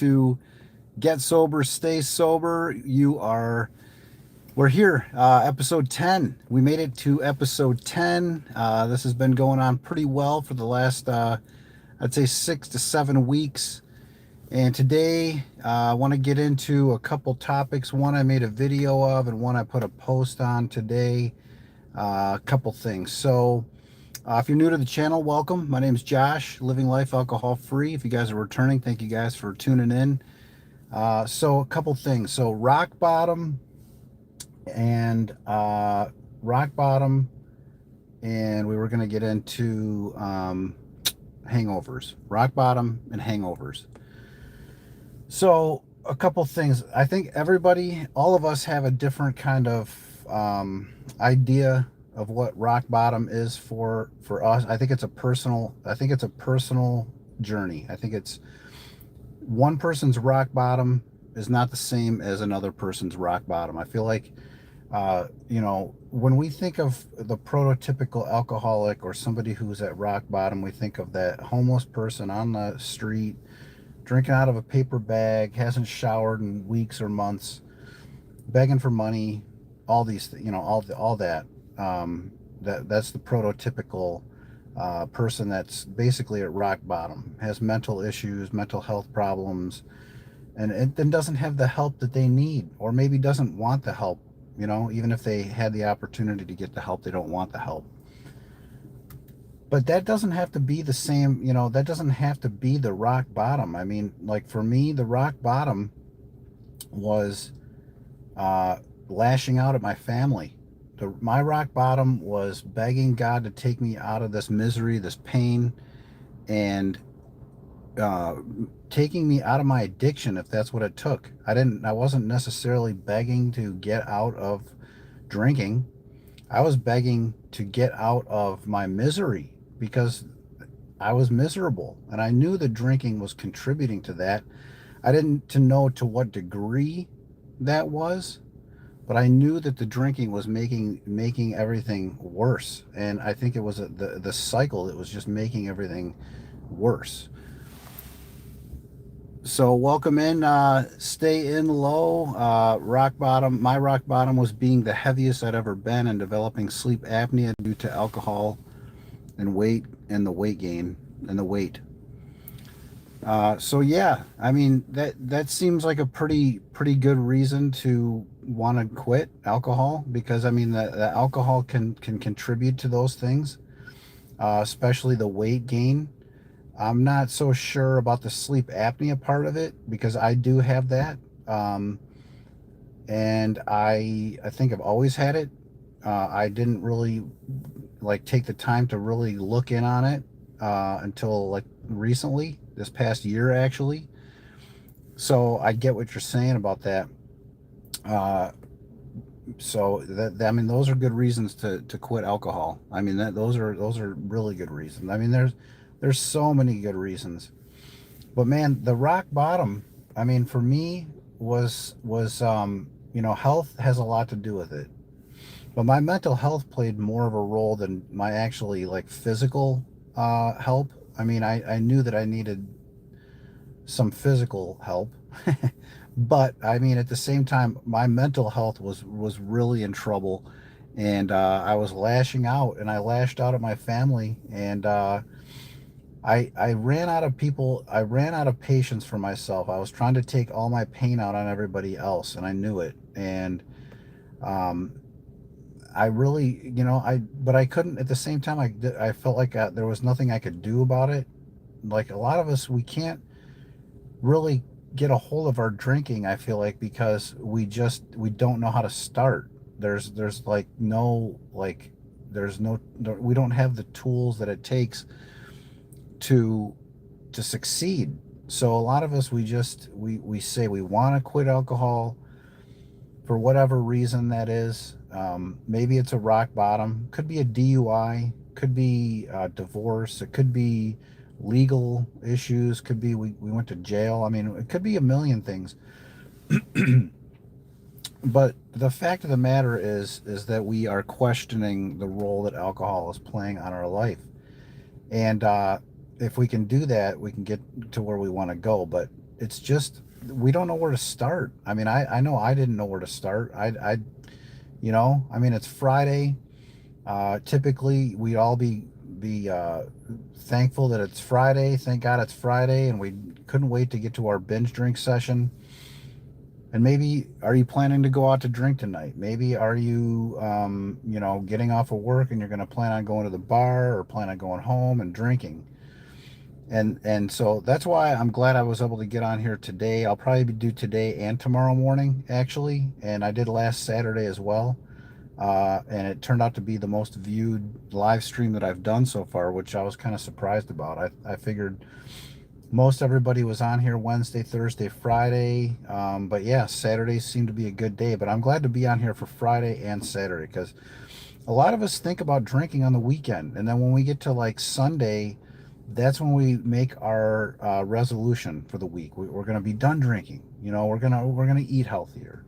to Get Sober, Stay Sober. We're here, episode 10. We made it to episode 10. This has been going on pretty well for the last, I'd say, 6 to 7 weeks. And today, I want to get into a couple topics. One I made a video of, and one I put a post on today. A couple things. So, if you're new to the channel, welcome. My name is Josh, living life alcohol free. If you guys are returning, thank you guys for tuning in. So a couple things. So and rock bottom, and we were going to get into hangovers. Rock bottom and hangovers. So a couple things. I think all of us have a different kind of idea of what rock bottom is for us. I think it's a personal journey. I think it's one person's rock bottom is not the same as another person's rock bottom. I feel like when we think of the prototypical alcoholic or somebody who's at rock bottom, we think of that homeless person on the street drinking out of a paper bag, hasn't showered in weeks or months, begging for money, all these, all that. That's the prototypical person that's basically at rock bottom, has mental issues, mental health problems, and then doesn't have the help that they need, or maybe doesn't want the help. Even if they had the opportunity to get the help, they don't want the help. But that doesn't have to be the same, that doesn't have to be the rock bottom. I mean, like for me, the rock bottom was lashing out at my family. My rock bottom was begging God to take me out of this misery, this pain, and taking me out of my addiction, if that's what it took. I wasn't necessarily begging to get out of drinking. I was begging to get out of my misery because I was miserable, and I knew the drinking was contributing to that. I didn't know to what degree that was, but I knew that the drinking was making everything worse, and I think it was the cycle that was just making everything worse. So welcome in, stay in low. Rock bottom. My rock bottom was being the heaviest I'd ever been and developing sleep apnea due to alcohol and weight and the weight gain and the weight. So yeah, I mean that seems like a pretty good reason to want to quit alcohol, because I mean the alcohol can contribute to those things, especially the weight gain. I'm not so sure about the sleep apnea part of it, because I do have that, and I think I've always had it. I didn't really take the time to really look in on it until recently, this past year actually. So I get what you're saying about that. So I mean, those are good reasons to quit alcohol. I mean, those are really good reasons. I mean, there's so many good reasons. But man, the rock bottom, I mean, for me was health has a lot to do with it. But my mental health played more of a role than my actually physical help. I mean, I knew that I needed some physical help. But I mean, at the same time, my mental health was really in trouble, and I was lashing out, and I lashed out at my family, and I ran out of people. I ran out of patience for myself. I was trying to take all my pain out on everybody else, and I knew it. And I really, but I couldn't. At the same time, I felt like there was nothing I could do about it. Like a lot of us, we can't really get a hold of our drinking, I feel like, because we don't know how to start. There's we don't have the tools that it takes to succeed. So a lot of us, we say we want to quit alcohol for whatever reason that is. Maybe it's a rock bottom, could be a DUI, could be divorce, it could be legal issues, could be we went to jail. I mean, it could be a million things. But the fact of the matter is that we are questioning the role that alcohol is playing on our life. And if we can do that, we can get to where we want to go. But it's just we don't know where to start. I mean, I know I didn't know where to start. I mean, it's Friday. Typically, we'd all be thankful that it's Friday. Thank God it's Friday, and we couldn't wait to get to our binge drink session. And maybe are you planning to go out to drink tonight? Maybe are you, getting off of work and you're going to plan on going to the bar or plan on going home and drinking. And so that's why I'm glad I was able to get on here today. I'll probably do today and tomorrow morning actually, and I did last Saturday as well. And it turned out to be the most viewed live stream that I've done so far, which I was kind of surprised about. I figured most everybody was on here Wednesday, Thursday, Friday. But yeah, Saturdays seem to be a good day. But I'm glad to be on here for Friday and Saturday because a lot of us think about drinking on the weekend. And then when we get to like Sunday, that's when we make our resolution for the week. We're going to be done drinking. We're gonna eat healthier.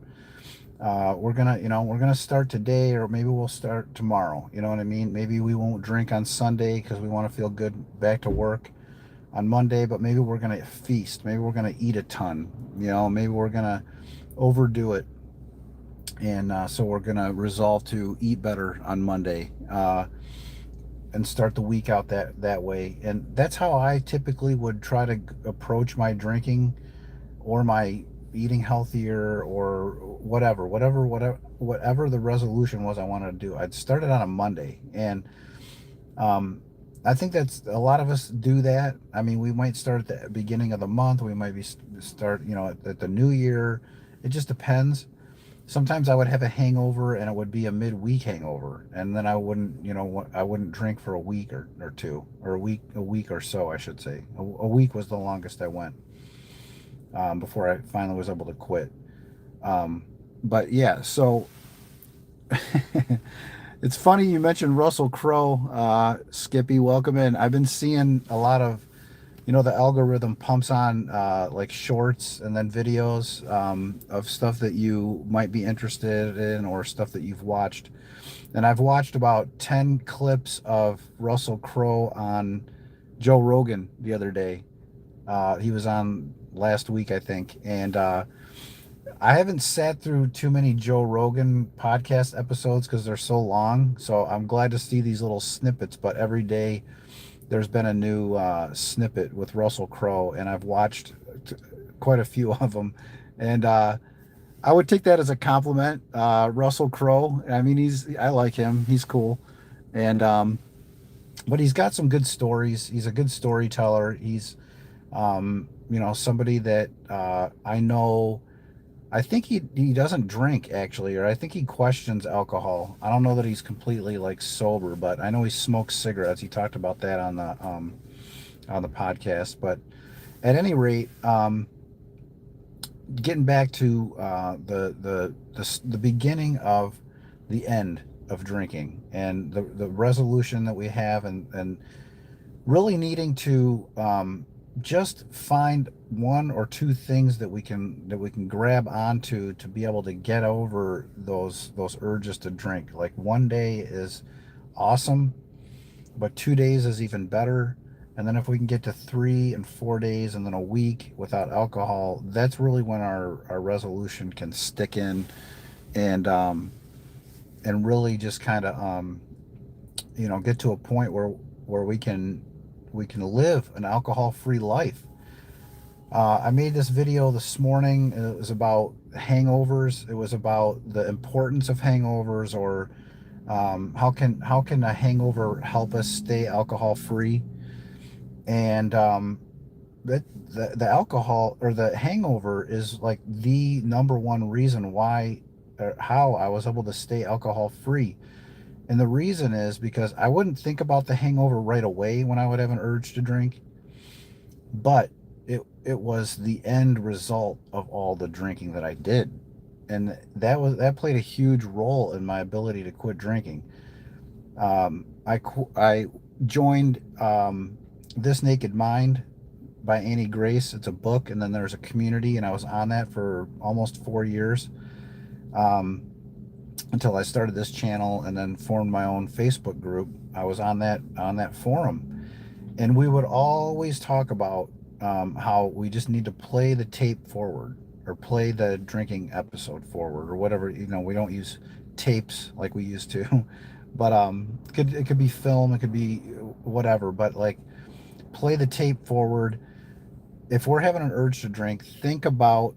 We're gonna start today, or maybe we'll start tomorrow. You know what I mean? Maybe we won't drink on Sunday because we want to feel good back to work on Monday, but maybe we're going to feast. Maybe we're going to eat a ton. Maybe we're going to overdo it. And so we're going to resolve to eat better on Monday and start the week out that way. And that's how I typically would try to approach my drinking or my eating healthier or whatever the resolution was I wanted to do. I'd start it on a Monday. And um, I think that's a lot of us do that. I mean, we might start at the beginning of the month. We might be start, at the new year. It just depends. Sometimes I would have a hangover and it would be a midweek hangover, and then I wouldn't, I wouldn't drink for a week or two, or a week or so, I should say. A week was the longest I went before I finally was able to quit. But yeah, so it's funny you mentioned Russell Crowe, Skippy. Welcome in. I've been seeing a lot of, the algorithm pumps on like shorts and then videos of stuff that you might be interested in or stuff that you've watched. And I've watched about 10 clips of Russell Crowe on Joe Rogan the other day. He was on last week, I think. And I haven't sat through too many Joe Rogan podcast episodes because they're so long. So I'm glad to see these little snippets. But every day there's been a new snippet with Russell Crowe, and I've watched quite a few of them. And I would take that as a compliment. Russell Crowe. I mean, I like him. He's cool. And but he's got some good stories. He's a good storyteller. He's somebody that I know. I think he doesn't drink actually, or I think he questions alcohol. I don't know that he's completely like sober, but I know he smokes cigarettes. He talked about that on the podcast. But at any rate, getting back to the beginning of the end of drinking and the resolution that we have, and really needing to just find one or two things that we can grab onto to be able to get over those urges to drink. Like one day is awesome, but 2 days is even better. And then if we can get to 3 and 4 days and then a week without alcohol, that's really when our resolution can stick in and really just kind of get to a point where we can live an alcohol-free life. I made this video this morning. It was about hangovers. It was about the importance of hangovers, or how can a hangover help us stay alcohol-free. And the alcohol or the hangover is like the number one reason why or how I was able to stay alcohol-free. And the reason is because I wouldn't think about the hangover right away when I would have an urge to drink, but it was the end result of all the drinking that I did. And that played a huge role in my ability to quit drinking. I joined This Naked Mind by Annie Grace. It's a book, and then there's a community, and I was on that for almost 4 years. Until I started this channel and then formed my own Facebook group. I was on that forum, and we would always talk about how we just need to play the tape forward or play the drinking episode forward or whatever. We don't use tapes like we used to, but it could be film, it could be whatever. But like, play the tape forward. If we're having an urge to drink, think about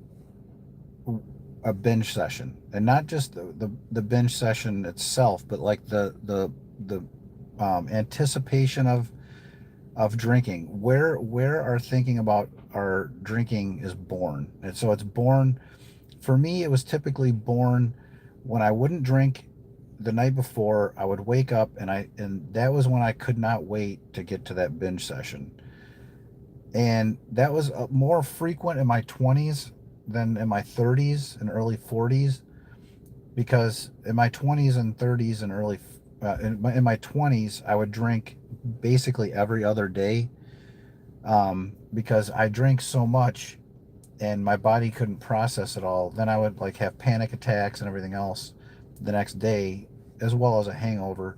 a binge session, and not just the binge session itself, but like the anticipation of drinking, where our thinking about our drinking is born. And so it's born, for me it was typically born when I wouldn't drink the night before. I would wake up, and that was when I could not wait to get to that binge session. And that was more frequent in my 20s than in my 30s and early 40s, because in my 20s and 30s and in my 20s I would drink basically every other day, because I drank so much and my body couldn't process it all. Then I would like have panic attacks and everything else the next day, as well as a hangover.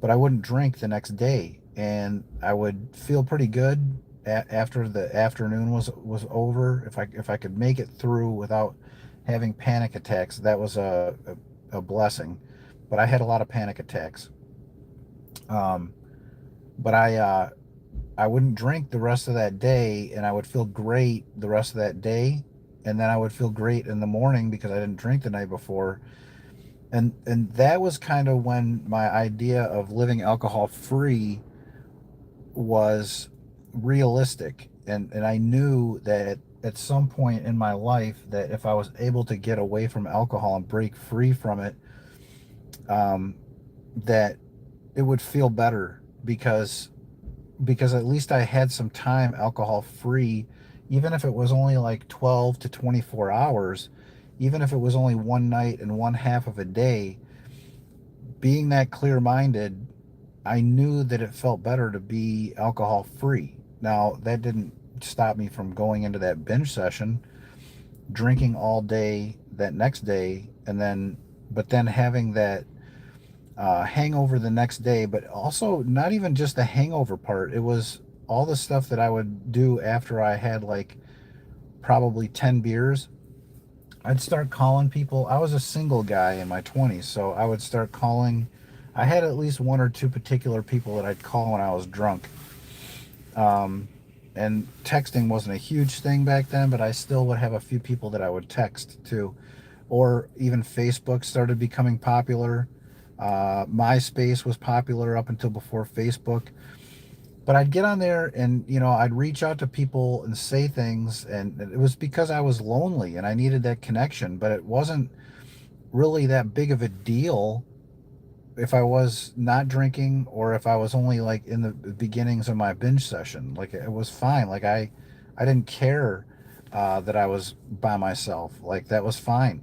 But I wouldn't drink the next day, and I would feel pretty good after the afternoon was over. If I could make it through without having panic attacks, that was a blessing. But I had a lot of panic attacks. Um, but I wouldn't drink the rest of that day, and I would feel great the rest of that day, and then I would feel great in the morning because I didn't drink the night before. And that was kind of when my idea of living alcohol free was realistic, and I knew that at some point in my life that if I was able to get away from alcohol and break free from it, um, that it would feel better, because at least I had some time alcohol free, even if it was only like 12 to 24 hours, even if it was only one night and one half of a day. Being that clear minded, I knew that it felt better to be alcohol free. Now, that didn't stop me from going into that binge session, drinking all day that next day, but then having that hangover the next day. But also, not even just the hangover part, it was all the stuff that I would do after I had like probably 10 beers. I'd start calling people. I was a single guy in my 20s, so I would start calling. I had at least one or two particular people that I'd call when I was drunk. Um, and texting wasn't a huge thing back then, but I still would have a few people that I would text to. Or even Facebook started becoming popular. MySpace was popular up until before Facebook. But I'd get on there, and I'd reach out to people and say things, and it was because I was lonely and I needed that connection. But it wasn't really that big of a deal if I was not drinking, or if I was only like in the beginnings of my binge session. Like, it was fine. Like, I didn't care that I was by myself. Like, that was fine.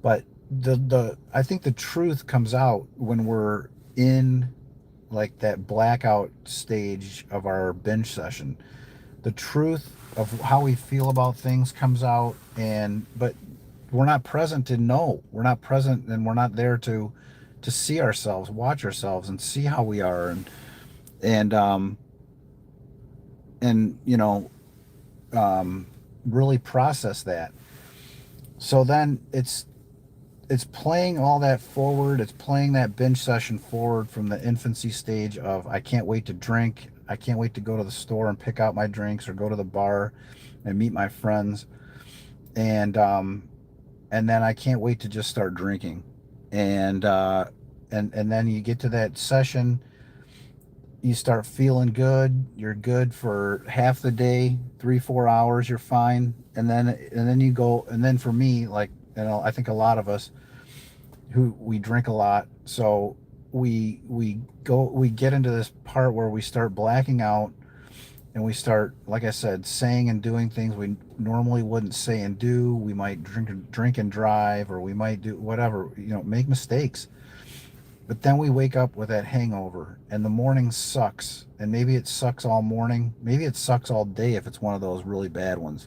But the I think the truth comes out when we're in like that blackout stage of our binge session. The truth of how we feel about things comes out, and but we're not present to know. We're not present, and we're not there to see ourselves, watch ourselves, and see how we are, and and um, really process that. So then it's playing all that forward. It's playing that binge session forward from the infancy stage of I can't wait to drink. I can't wait to go to the store and pick out my drinks, or go to the bar and meet my friends. And then I can't wait to just start drinking. And then you get to that session, you start feeling good. You're good for half the day, 3 4 hours, you're fine. And then you go, and then for me, like, I think a lot of us who we drink a lot, so we get into this part where we start blacking out, and we start, like I said, saying and doing things we normally wouldn't say and do. We might drink and drive, or we might do whatever, make mistakes. But then we wake up with that hangover, and the morning sucks. And maybe it sucks all morning. Maybe it sucks all day if it's one of those really bad ones.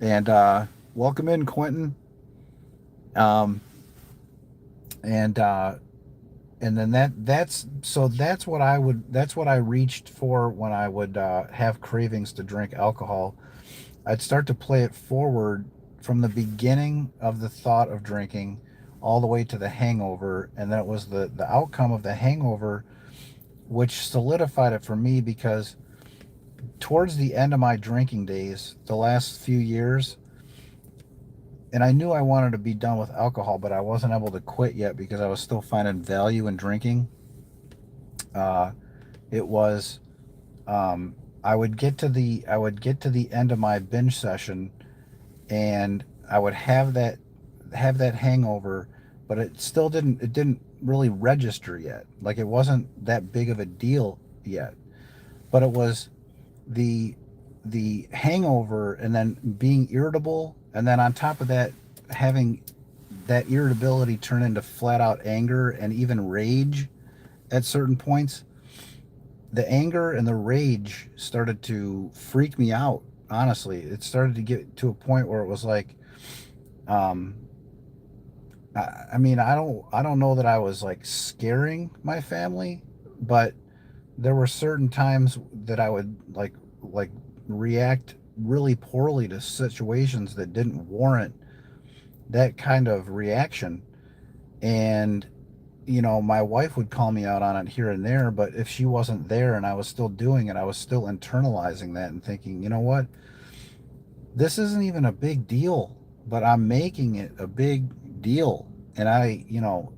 And welcome in, Quentin. Um, and And then that's what I reached for when I would have cravings to drink alcohol. I'd start to play it forward from the beginning of the thought of drinking all the way to the hangover, and then it was the outcome of the hangover which solidified it for me, because towards the end of my drinking days, the last few years, and I knew I wanted to be done with alcohol, but I wasn't able to quit yet because I was still finding value in drinking. Uh, it was I would get to the end of my binge session, and I would have that hangover, but it didn't really register yet. Like, it wasn't that big of a deal yet. But it was the hangover, and then being irritable, and then on top of that, having that irritability turn into flat out anger and even rage at certain points. The anger and the rage started to freak me out. Honestly, it started to get to a point where it was like, um, I mean, I don't know that I was like scaring my family, but there were certain times that I would like react really poorly to situations that didn't warrant that kind of reaction. And my wife would call me out on it here and there, but if she wasn't there and I was still doing it, I was still internalizing that and thinking, you know what? This isn't even a big deal, but I'm making it a big deal. And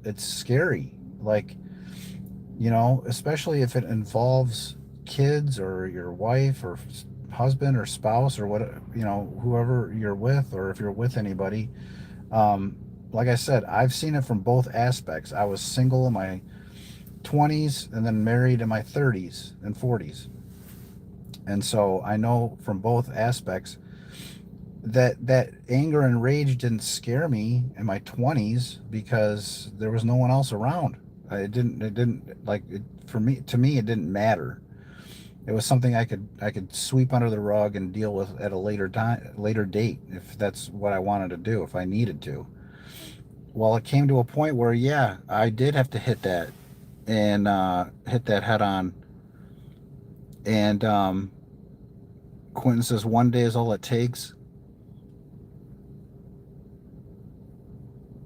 it's scary. Like, especially if it involves kids or your wife or husband or spouse or what, whoever you're with, or if you're with anybody. Um, like I said, I've seen it from both aspects. I was single in my 20s and then married in my 30s and 40s. And so I know from both aspects that anger and rage didn't scare me in my 20s because there was no one else around. It didn't like it for me. To me, it didn't matter. It was something I could sweep under the rug and deal with at a later date, if that's what I wanted to do, if I needed to. Well, it came to a point where, yeah, I did have to hit that, and hit that head on. And Quentin says one day is all it takes.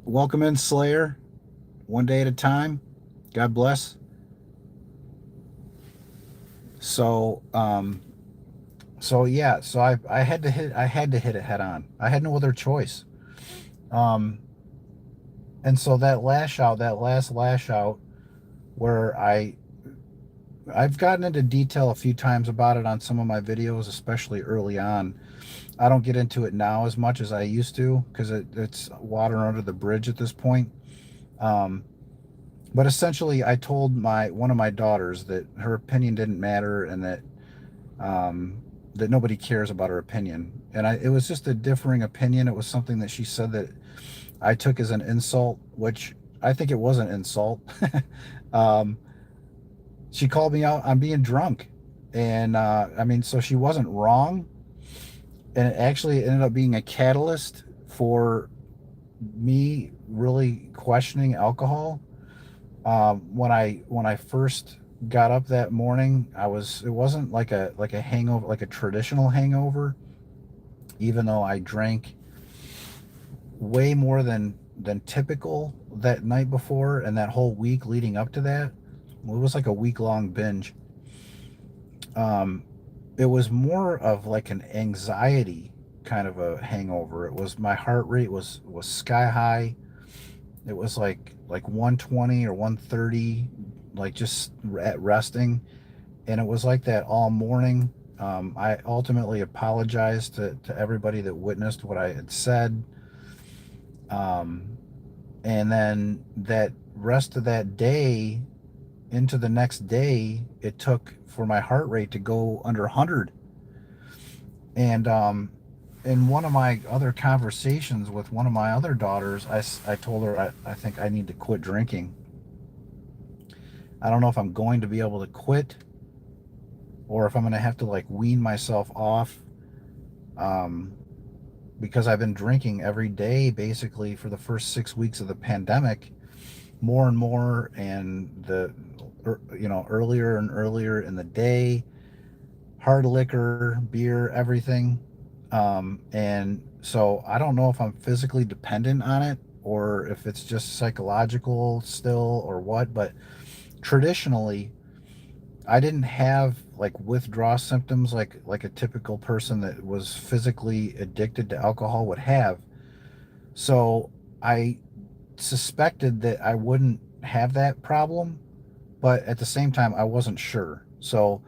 Welcome in, Slayer. One day at a time. God bless. So, yeah, so I had to hit it head on. I had no other choice. Um, and so that last lash out, where I've gotten into detail a few times about it on some of my videos, especially early on. I don't get into it now as much as I used to, because it's water under the bridge at this point. Um, but essentially, I told my one of my daughters that her opinion didn't matter, and that nobody cares about her opinion. And it was just a differing opinion. It was something that she said that I took as an insult, which I think it was an insult. um, she called me out on being drunk, and I mean, so she wasn't wrong, and it actually ended up being a catalyst for me really questioning alcohol. When I first got up that morning, it wasn't like a hangover, like a traditional hangover, even though I drank way more than typical that night before, and that whole week leading up to that. Well, it was like a week long binge. Um, it was more of like an anxiety kind of a hangover. It was my heart rate was sky high. It was like 120 or 130, like just at resting, and it was like that all morning. I ultimately apologized to everybody that witnessed what I had said. Um, and then that rest of that day into the next day, it took for my heart rate to go under 100. And in one of my other conversations with one of my other daughters, I told her I think I need to quit drinking. I don't know if I'm going to be able to quit, or if I'm going to have to like wean myself off, um, because I've been drinking every day basically for the first 6 weeks of the pandemic. more and more, and earlier and earlier in the day, hard liquor, beer, everything. And so I don't know if I'm physically dependent on it or if it's just psychological still or what, but traditionally I didn't have like withdrawal symptoms like a typical person that was physically addicted to alcohol would have. So I suspected that I wouldn't have that problem, but at the same time I wasn't sure. So,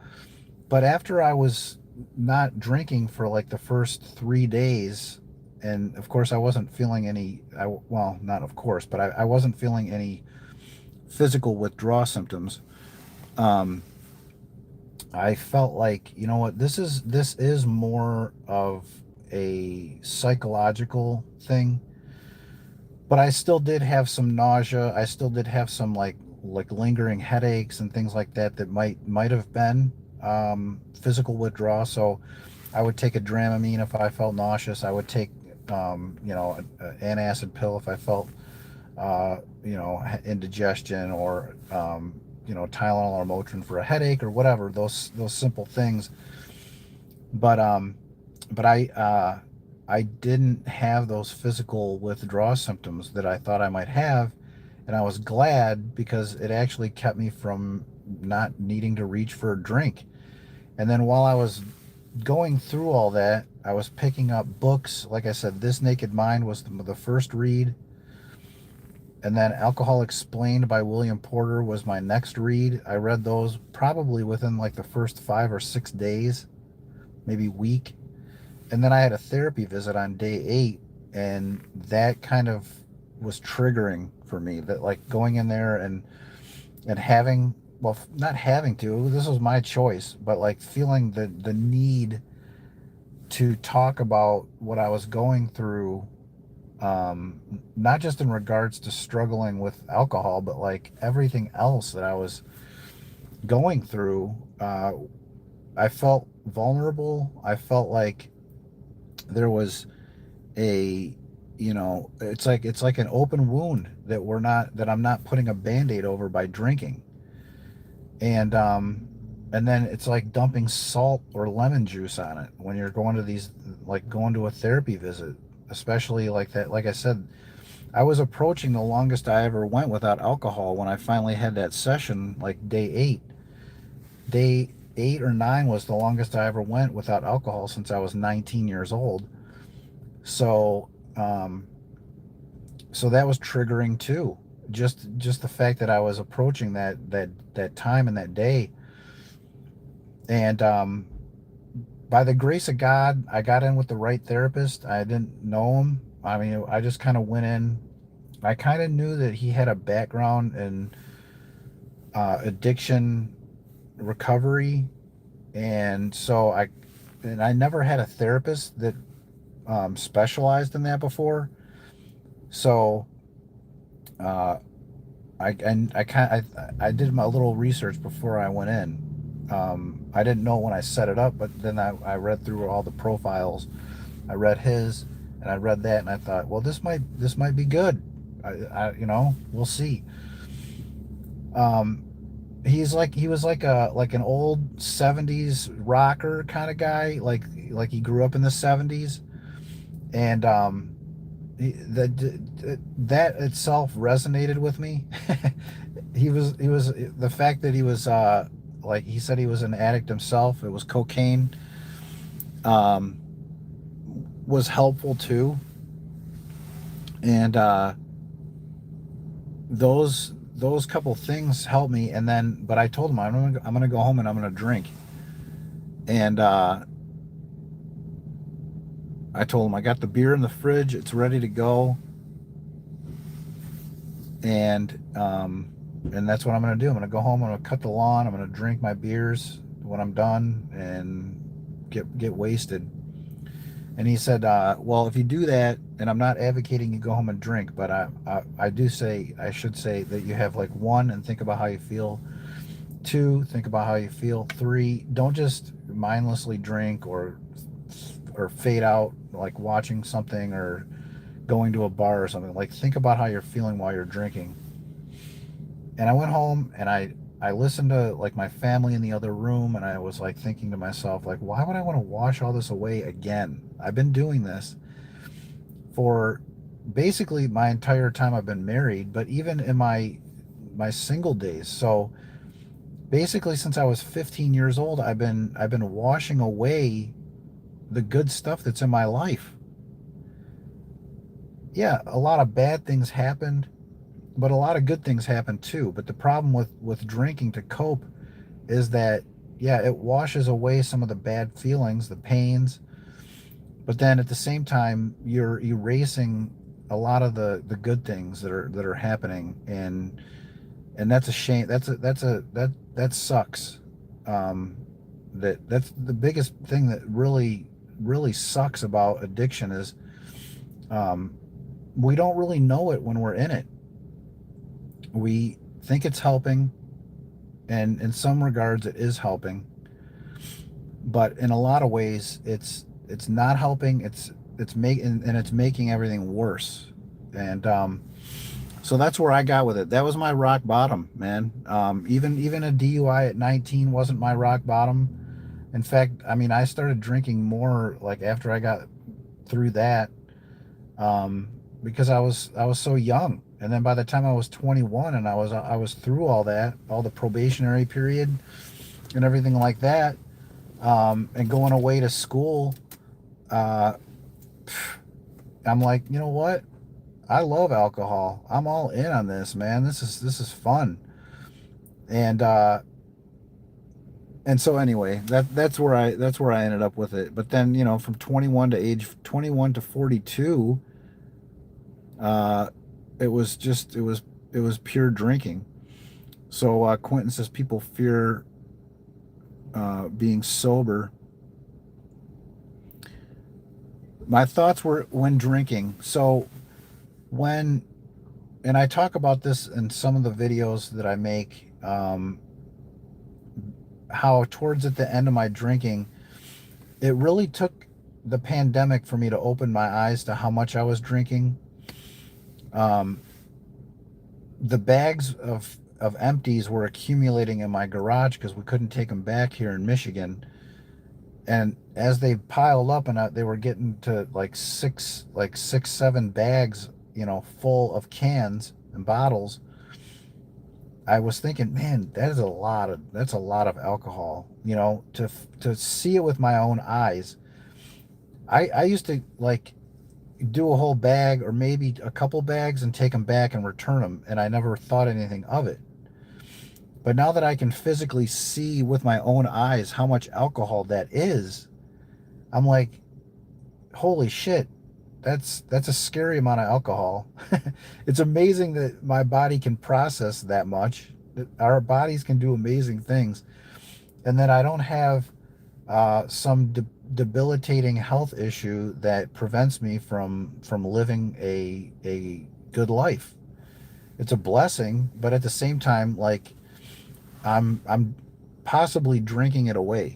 but after I was not drinking for like the first 3 days, and of course I wasn't feeling any, well, not of course, but I wasn't feeling any physical withdrawal symptoms. Um, I felt like, you know what, this is more of a psychological thing, but I still did have some nausea. I still did have some like lingering headaches and things like that that might have been physical withdrawal. So I would take a Dramamine if I felt nauseous. I would take an antacid pill if I felt indigestion, or Tylenol or Motrin for a headache or whatever. Those simple things. But I didn't have those physical withdrawal symptoms that I thought I might have, and I was glad because it actually kept me from not needing to reach for a drink. And then while I was going through all that, I was picking up books. Like I said, This Naked Mind was the first read, and then Alcohol Explained by William Porter was my next read. I read those probably within like the first 5 or 6 days, maybe week. And then I had a therapy visit on day 8, and that kind of was triggering for me. That like going in there and having, well, not having to, this was my choice, but like feeling the need to talk about what I was going through, not just in regards to struggling with alcohol, but like everything else that I was going through. I felt vulnerable. I felt like there was a, it's like an open wound that I'm not putting a band-aid over by drinking. And then it's like dumping salt or lemon juice on it when you're going to these, like going to a therapy visit, especially like that. Like I said, I was approaching the longest I ever went without alcohol when I finally had that session, like day 8. Day 8 or 9 was the longest I ever went without alcohol since I was 19 years old. So, um, so that was triggering too. Just the fact that I was approaching that time and that day, and by the grace of God, I got in with the right therapist. I didn't know him. I mean, I just kind of went in. I kind of knew that he had a background in addiction recovery, and so I never had a therapist that specialized in that before. So uh, I did my little research before I went in. I didn't know when I set it up, but then I read through all the profiles. I read his, and I read that, and I thought, well, this might be good. We'll see. Um, he was like an old '70s rocker kind of guy, like he grew up in the '70s, and that itself resonated with me. He was the fact that he was like he said he was an addict himself. It was cocaine. Um, was helpful too, and those couple things helped me. And then, but I told him I'm gonna go home and I'm gonna drink. And I told him I got the beer in the fridge. It's ready to go. And that's what I'm gonna do. I'm gonna go home. I'm gonna cut the lawn. I'm gonna drink my beers when I'm done and get wasted. And he said, well, if you do that, and I'm not advocating you go home and drink, but I do say, I should say that you have like 1, and think about how you feel. 2, think about how you feel. 3, don't just mindlessly drink or fade out like watching something or going to a bar or something. Like, think about how you're feeling while you're drinking. And I went home and I listened to like my family in the other room, and I was like thinking to myself, like, why would I want to wash all this away again? I've been doing this for basically my entire time I've been married, but even in my single days. So basically since I was 15 years old, I've been washing away the good stuff that's in my life. Yeah, a lot of bad things happened, but a lot of good things happened too. But the problem with drinking to cope is that, yeah, it washes away some of the bad feelings, the pains, but then at the same time you're erasing a lot of the good things that are happening, and that's a shame. That sucks. um that's the biggest thing that really sucks about addiction is, um we don't really know it when we're in it. We think it's helping, and in some regards it is helping, but in a lot of ways it's not helping. It's making, and it's making everything worse. And so that's where I got with it. That was my rock bottom, man. Even a DUI at 19 wasn't my rock bottom. In fact, I mean, I started drinking more like after I got through that, um, because I was so young. And then by the time I was 21 and I was through all that, all the probationary period and everything like that, and going away to school, uh, I'm like, you know what? I love alcohol. I'm all in on this, man. This is fun. And and so anyway, that's where I ended up with it. But then, from 21 to age 21 to 42, uh, it was pure drinking. So Quentin says people fear being sober. My thoughts were when drinking. So when and I talk about this in some of the videos that I make, how towards at the end of my drinking, it really took the pandemic for me to open my eyes to how much I was drinking. Um, the bags of empties were accumulating in my garage because we couldn't take them back here in Michigan. And as they piled up, and they were getting to like six, 7 bags, full of cans and bottles, I was thinking, man, that's a lot of alcohol. To see it with my own eyes. I used to like do a whole bag or maybe a couple bags and take them back and return them, and I never thought anything of it. But now that I can physically see with my own eyes how much alcohol that is, I'm like, holy shit, that's a scary amount of alcohol. It's amazing that my body can process that much. Our bodies can do amazing things, and that I don't have some debilitating health issue that prevents me from living a good life. It's a blessing, but at the same time, like, I'm possibly drinking it away.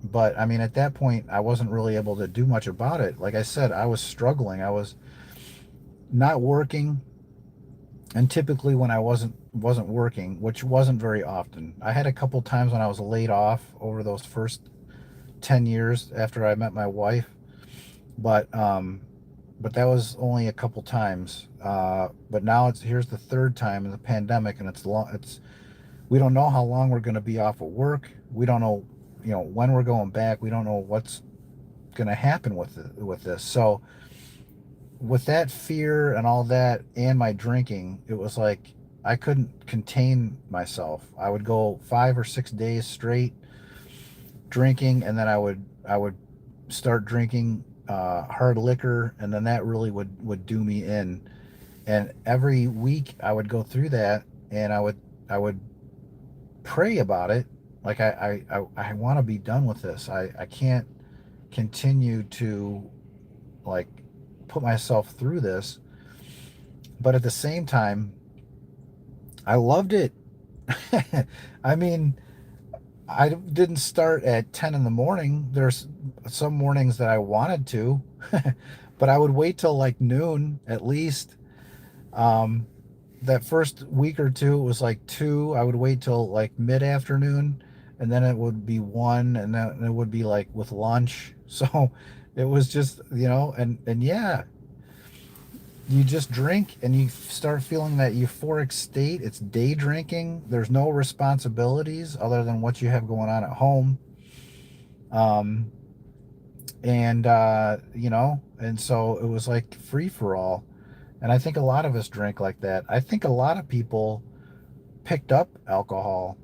But I mean, at that point, I wasn't really able to do much about it. Like I said, I was struggling. I was not working, and typically when I wasn't working, which wasn't very often. I had a couple times when I was laid off over those first 10 years after I met my wife, but that was only a couple times. But now here's the third time in the pandemic, and it's long. It's We don't know how long we're going to be off of work. We don't know, when we're going back. We don't know what's going to happen with this. So with that fear and all that, and my drinking, it was like I couldn't contain myself. I would go 5 or 6 days straight drinking, and then I would start drinking hard liquor, and then that really would do me in. And every week I would go through that, and I would pray about it. Like, I want to be done with this. I can't continue to, like, put myself through this. But at the same time, I loved it. I mean, I didn't start at 10 in the morning. There's some mornings that I wanted to, but I would wait till like noon at least. Um, that first week or two, it was like two. I would wait till like mid afternoon, and then it would be one, and then it would be like with lunch. So it was just, and yeah, you just drink and you start feeling that euphoric state. It's day drinking. There's no responsibilities other than what you have going on at home. Um, and so it was like free for all. And I think a lot of us drink like that. I think a lot of people picked up alcohol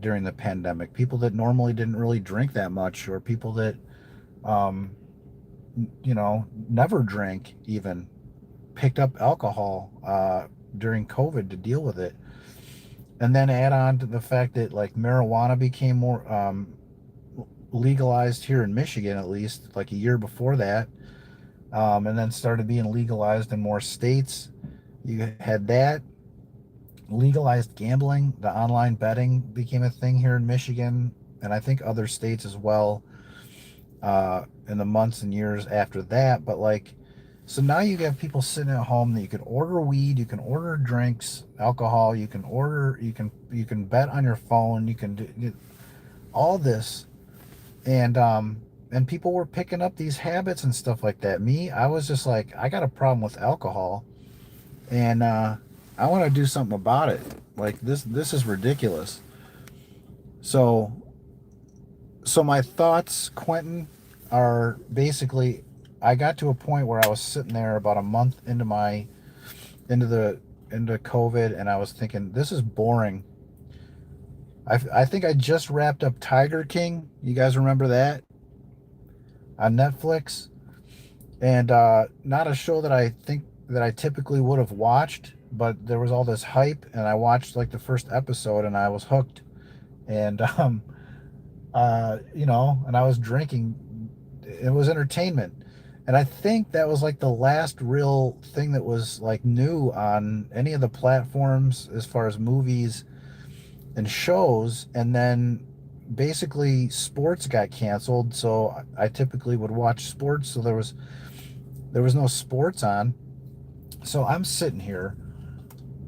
during the pandemic. People that normally didn't really drink that much, or people that, um, never drank even, picked up alcohol during COVID to deal with it. And then add on to the fact that like marijuana became more legalized here in Michigan, at least like a year before that, and then started being legalized in more states. You had that. Legalized gambling, the online betting became a thing here in Michigan, and I think other states as well, in the months and years after that. But like, so now you have people sitting at home that you can order weed, you can order drinks, alcohol, you can bet on your phone, you can do all this, and people were picking up these habits and stuff like that. Me, I was just like, I got a problem with alcohol, and I want to do something about it. Like this is ridiculous. So my thoughts, Quentin, are basically, I got to a point where I was sitting there about a month into the into COVID, and I was thinking, this is boring. I think I just wrapped up Tiger King. You guys remember that on Netflix? And not a show that I think that I typically would have watched, but there was all this hype, and I watched like the first episode, and I was hooked. And and I was drinking. It was entertainment, and I think that was like the last real thing that was like new on any of the platforms as far as movies and shows. And then basically sports got canceled, so I typically would watch sports. So there was no sports on. So I'm sitting here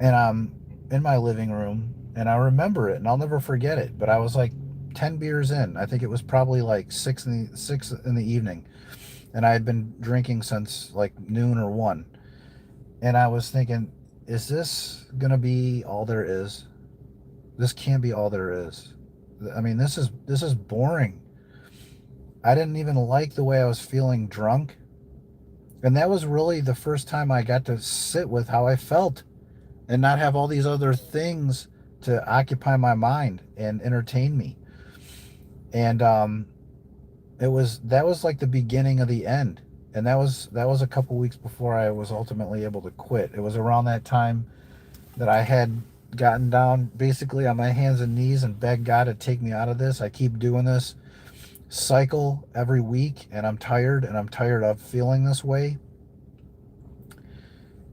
and I'm in my living room, and I remember it and I'll never forget it. But I was like 10 beers in. I think it was probably like 6 in the evening, and I had been drinking since like noon or 1. And I was thinking, is this going to be all there is? This can't be all there is. I mean, this is boring. I didn't even like the way I was feeling drunk. And that was really the first time I got to sit with how I felt and not have all these other things to occupy my mind and entertain me. And that was like the beginning of the end. And that was a couple weeks before I was ultimately able to quit. It was around that time that I had gotten down basically on my hands and knees and begged God to take me out of this. I keep doing this cycle every week, and I'm tired of feeling this way.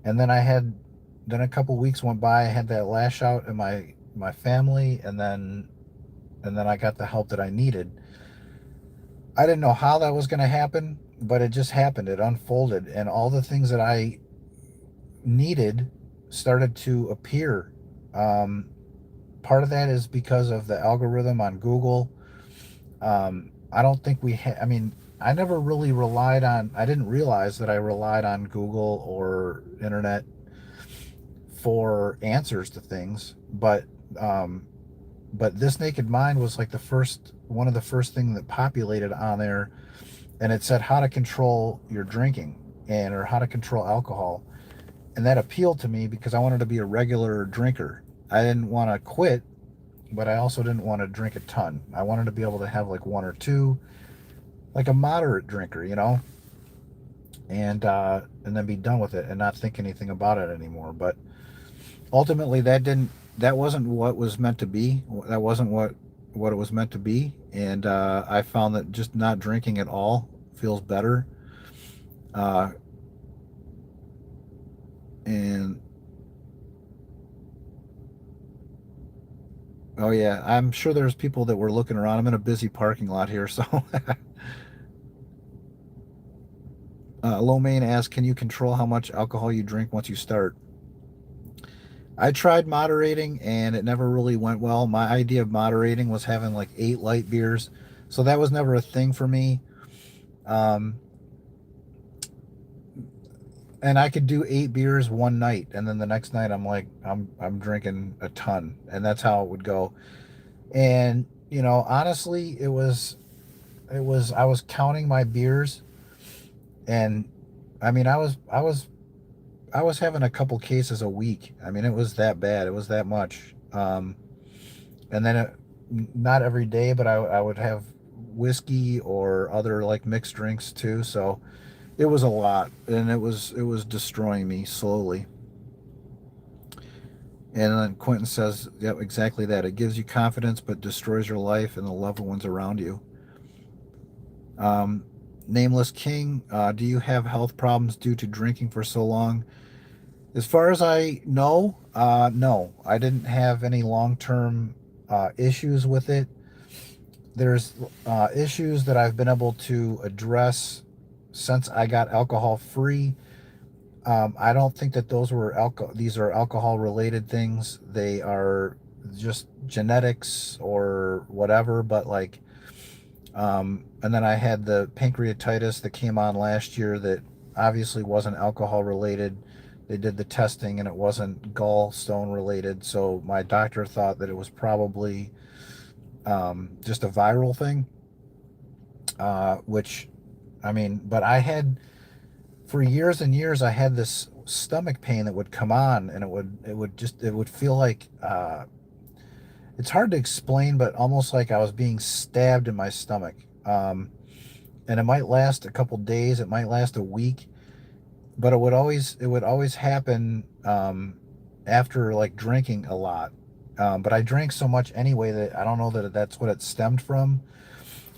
And then a couple weeks went by. I had that lash out in my family, and then I got the help that I needed. I didn't know how that was going to happen, but it just happened. It unfolded, and all the things that I needed started to appear. Um, Part of that is because of the algorithm on Google. I don't think I mean, I never really I didn't realize that I relied on Google or internet for answers to things. Um, but This Naked Mind was like one of the first thing that populated on there, and it said how to control your drinking or how to control alcohol. And that appealed to me because I wanted to be a regular drinker. I didn't want to quit, but I also didn't want to drink a ton. I wanted to be able to have like one or two, like a moderate drinker, and then be done with it and not think anything about it anymore. But ultimately, that wasn't what was meant to be. That wasn't what it was meant to be. And I found that just not drinking at all feels better. Uh, and Oh yeah, I'm sure there's people that were looking around. I'm in a busy parking lot here, so Lo Mein asks, can you control how much alcohol you drink once you start? I tried moderating and it never really went well. My idea of moderating was having like 8 light beers. So that was never a thing for me. Um, and I could do 8 beers one night, and then the next night I'm like I'm drinking a ton, and that's how it would go. And honestly, it was I was counting my beers, and I mean I was having a couple cases a week. I mean, it was that bad. It was that much. And then not every day, but I would have whiskey or other like mixed drinks too. So it was a lot, and it was destroying me slowly. And then Quentin says, "Yep, exactly that. It gives you confidence, but destroys your life and the loved ones around you." Um, Nameless King, do you have health problems due to drinking for so long? As far as I know, no, I didn't have any long-term issues with it. There's issues that I've been able to address since I got alcohol free. I don't think that those were alcohol. These are alcohol related things. They are just genetics or whatever. But like, and then I had the pancreatitis that came on last year that obviously wasn't alcohol related. They did the testing and it wasn't gallstone related. So my doctor thought that it was probably just a viral thing, which I mean, but I had for years and years I had this stomach pain that would come on and it would feel like it's hard to explain, but almost like I was being stabbed in my stomach. And it might last a couple days, it might last a week, but it would always happen after like drinking a lot. But I drank so much anyway that I don't know that that's what it stemmed from.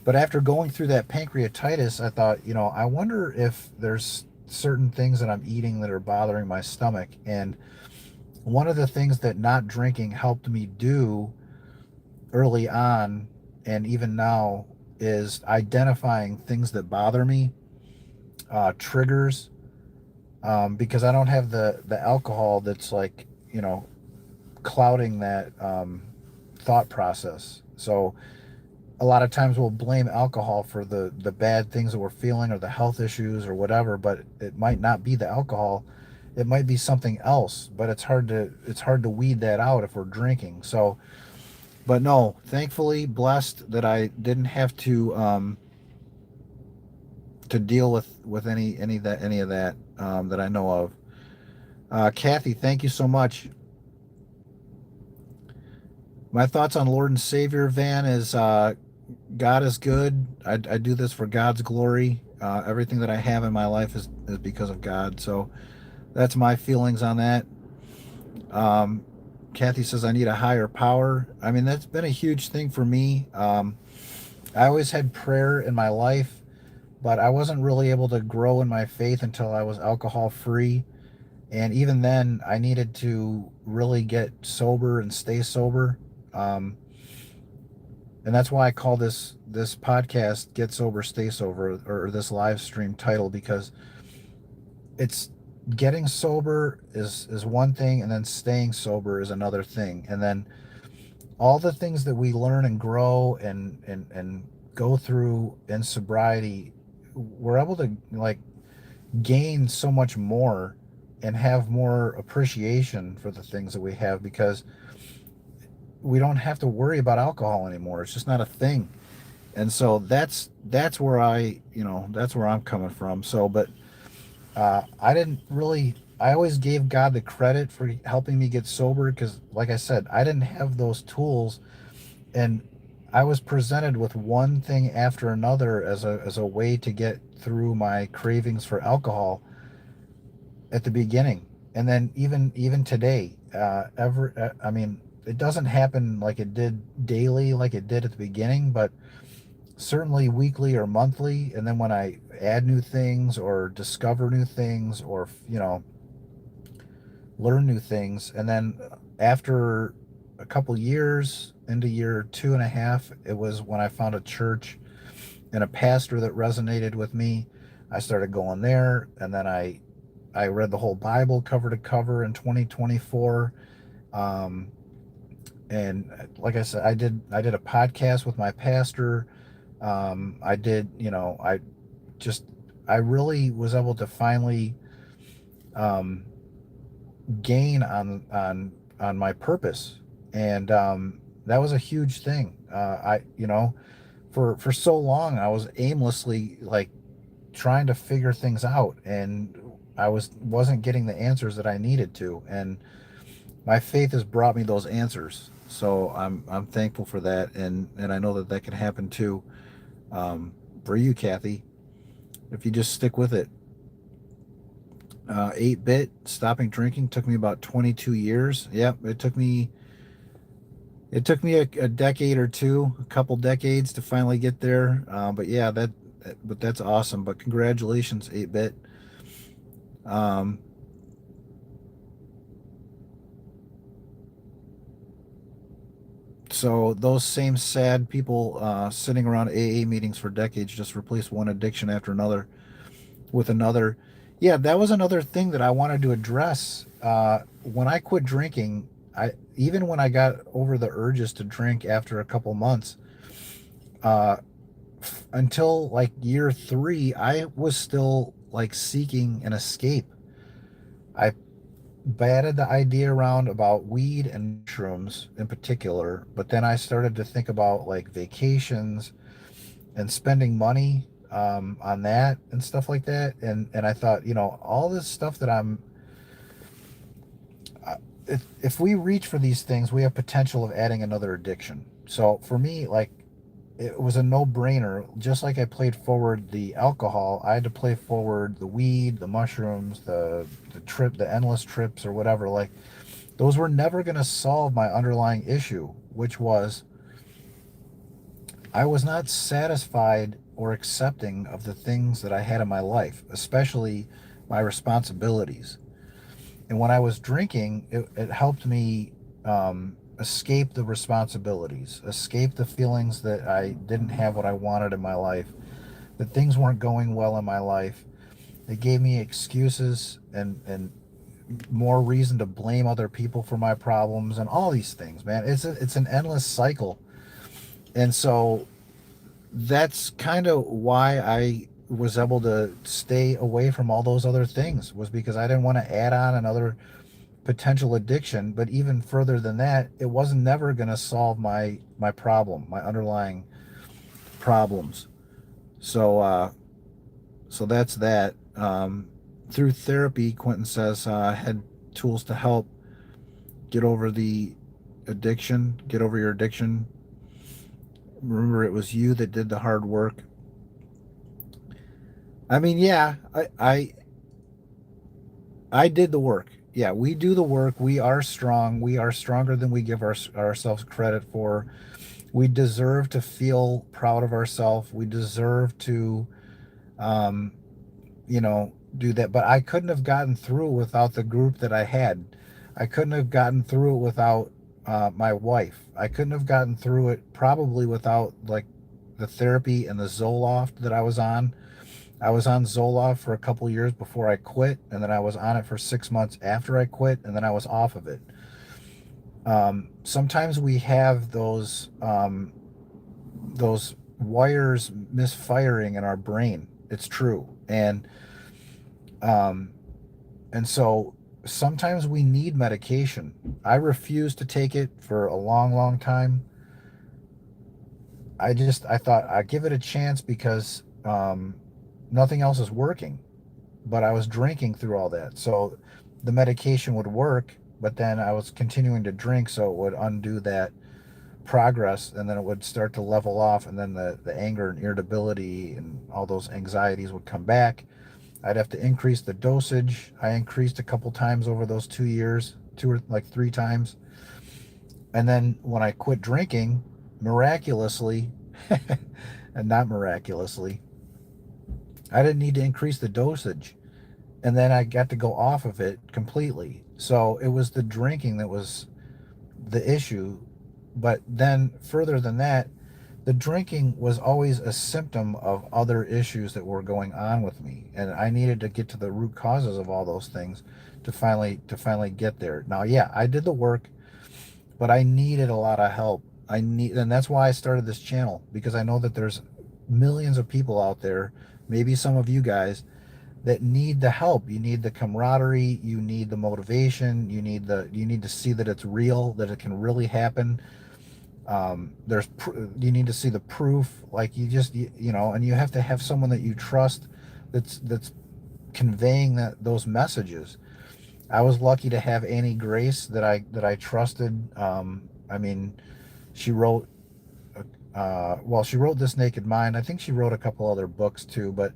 But after going through that pancreatitis, I thought, I wonder if there's certain things that I'm eating that are bothering my stomach. And one of the things that not drinking helped me do early on and even now is identifying things that bother me, triggers, because I don't have the alcohol that's like, clouding that thought process. So a lot of times we'll blame alcohol for the bad things that we're feeling or the health issues or whatever, but it might not be the alcohol. It might be something else, but it's hard to weed that out if we're drinking. So, but no, thankfully blessed that I didn't have to deal with any of that that I know of. Kathy, thank you so much. My thoughts on Lord and Savior Van is God is good. I do this for God's glory. Everything that I have in my life is because of God. So that's my feelings on that. Um, Kathy says I need a higher power. I mean, that's been a huge thing for me. I always had prayer in my life, but I wasn't really able to grow in my faith until I was alcohol free. And even then, I needed to really get sober and stay sober. Um, and that's why I call this podcast "Get Sober, Stay Sober" or this live stream title, because it's getting sober is one thing, and then staying sober is another thing, and then all the things that we learn and grow and go through in sobriety, we're able to like gain so much more and have more appreciation for the things that we have because we don't have to worry about alcohol anymore. It's just not a thing. And so that's where that's where I'm coming from. So, but I didn't really. I always gave God the credit for helping me get sober because, like I said, I didn't have those tools, and I was presented with one thing after another as a way to get through my cravings for alcohol at the beginning, and then even today, I mean, it doesn't happen like it did daily, like it did at the beginning, but certainly weekly or monthly. And then when I add new things or discover new things or learn new things, and then after a couple years into year two and a half, it was when I found a church and a pastor that resonated with me. I started going there, and then I read the whole Bible cover to cover in 2024, Um, and like I said, I did a podcast with my pastor. I did, just I really was able to finally um, gain on my purpose, and that was a huge thing. For so long I was aimlessly like trying to figure things out, and wasn't getting the answers that I needed to, and my faith has brought me those answers. So I'm thankful for that, and I know that that can happen too, um, for you, Kathy, if you just stick with it. 8-bit stopping drinking took me about 22 years. Yep, it took me a decade or two, a couple decades to finally get there. But yeah, but that's awesome. But congratulations, 8-bit. Um, so those same sad people sitting around AA meetings for decades just replaced one addiction after another with another. Yeah, that was another thing that I wanted to address. When I quit drinking, I even when I got over the urges to drink after a couple months, uh, until like year three, I was still like seeking an escape. I batted the idea around about weed and mushrooms in particular, but then I started to think about like vacations and spending money on that and stuff like that. And I thought, all this stuff that uh, if we reach for these things, we have potential of adding another addiction. So for me, like it was a no-brainer. Just like I played forward the alcohol, I had to play forward the weed, the mushrooms, the endless trips or whatever. Like those were never going to solve my underlying issue, which was I was not satisfied or accepting of the things that I had in my life, especially my responsibilities. And when I was drinking, it helped me escape the responsibilities, escape the feelings that I didn't have what I wanted in my life, that things weren't going well in my life. It gave me excuses and more reason to blame other people for my problems and all these things, man. It's an endless cycle. And so that's kind of why I was able to stay away from all those other things, was because I didn't want to add on another potential addiction. But even further than that, it wasn't never going to solve my problem, my underlying problems. So that's that. Through therapy, Quentin says, had tools to help get over the addiction, get over your addiction. Remember, it was you that did the hard work. I mean, yeah, I did the work. Yeah, we do the work. We are strong. We are stronger than we give ourselves credit for. We deserve to feel proud of ourselves. We deserve to, um, do that. But I couldn't have gotten through without the group that I had. I couldn't have gotten through it without my wife. I couldn't have gotten through it probably without like the therapy and the Zoloft that I was on. I was on Zoloft for a couple years before I quit, and then I was on it for 6 months after I quit, and then I was off of it. Sometimes we have those wires misfiring in our brain. It's true, um, and so sometimes we need medication. I refused to take it for a long, long time. I thought I'd give it a chance because nothing else is working. But I was drinking through all that. So the medication would work, but then I was continuing to drink, so it would undo that progress, and then it would start to level off, and then the anger and irritability and all those anxieties would come back. I'd have to increase the dosage. I increased a couple times over those 2 years, two or like three times. And then when I quit drinking, miraculously, and not miraculously, I didn't need to increase the dosage, and then I got to go off of it completely. So it was the drinking that was the issue. But then, further than that, the drinking was always a symptom of other issues that were going on with me, and I needed to get to the root causes of all those things to finally get there. Now, yeah, I did the work. but I needed a lot of help. And that's why I started this channel, because I know that there's millions of people out there, maybe some of you guys, that need the help. You need the camaraderie, you need the motivation, you need to see that it's real, that it can really happen. You need to see the proof. Like you know, and you have to have someone that you trust, that's conveying those messages. I was lucky to have Annie Grace that I trusted. I mean, she wrote well, she wrote This Naked Mind. I think she wrote a couple other books too, but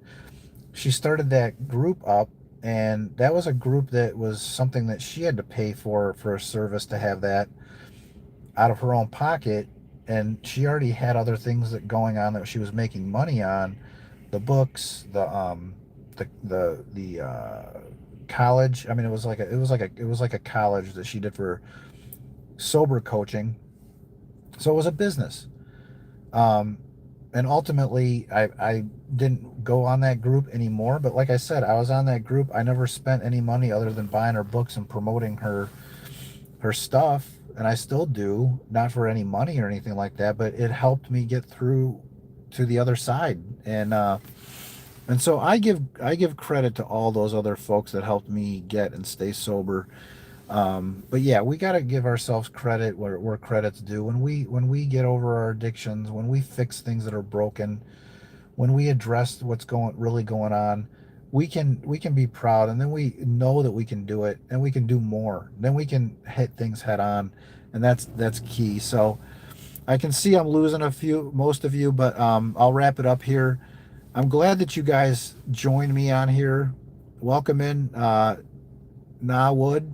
she started that group up, and that was a group that was something that she had to pay for a service to have that out of her own pocket, and she already had other things that going on that she was making money on, the books, the college. I mean, it was like a college that she did for sober coaching. So it was a business. Um, and ultimately, I didn't go on that group anymore. But like I said, I was on that group. I never spent any money other than buying her books and promoting her stuff, and I still do, not for any money or anything like that. But it helped me get through to the other side, and so I give credit to all those other folks that helped me get and stay sober. But yeah, we got to give ourselves credit where credit's due. When we get over our addictions, when we fix things that are broken, when we address what's really going on, we can be proud, and then we know that we can do it, and we can do more. Then we can hit things head on, and that's key. So I can see I'm losing most of you, but I'll wrap it up here. I'm glad that you guys joined me on here. Welcome in, Nawood.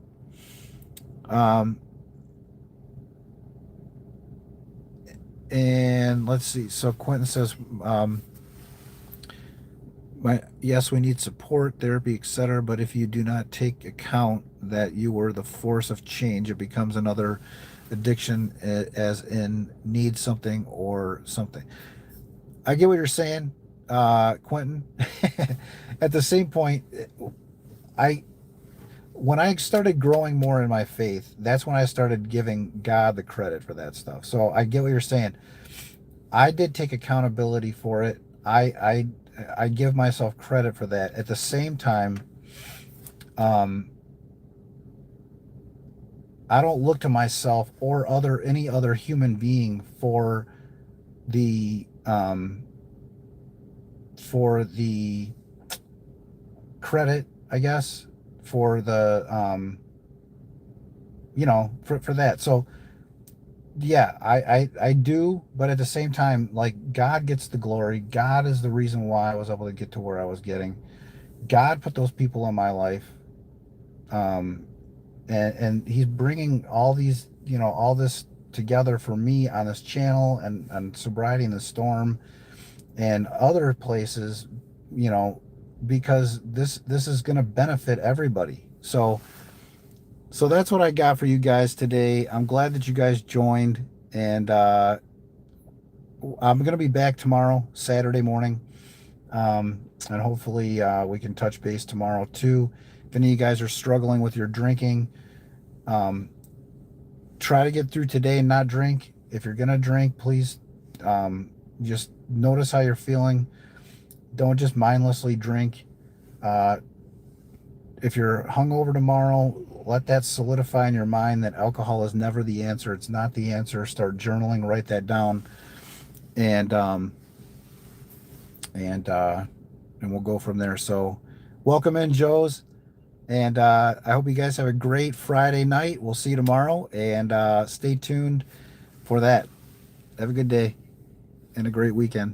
Um, and let's see. So Quentin says, yes, we need support, therapy, etc. But if you do not take account that you were the force of change, it becomes another addiction, as in need something or something. I get what you're saying, Quentin. At the same point, I when I started growing more in my faith, that's when I started giving God the credit for that stuff. So I get what you're saying. I did take accountability for it. I give myself credit for that. At the same time, um, I don't look to myself or any other human being the for the credit, I guess, for the for that. So yeah, I do, but at the same time, like, God gets the glory. God is the reason why I was able to get to where I was getting. God put those people in my life, um, and He's bringing all this together for me on this channel, and Sobriety in the Storm and other places, you know, because this is going to benefit everybody. So that's what I got for you guys today. I'm glad that you guys joined, and I'm going to be back tomorrow, Saturday morning, and hopefully we can touch base tomorrow too. If any of you guys are struggling with your drinking, um, try to get through today and not drink. If you're going to drink, please just notice how you're feeling. Don't just mindlessly drink. Uh, if you're hungover tomorrow, let that solidify in your mind that alcohol is never the answer. It's not the answer. Start journaling, write that down, and and uh, and we'll go from there. So, welcome in, Joe's, and I hope you guys have a great Friday night. We'll see you tomorrow, and stay tuned for that. Have a good day and a great weekend.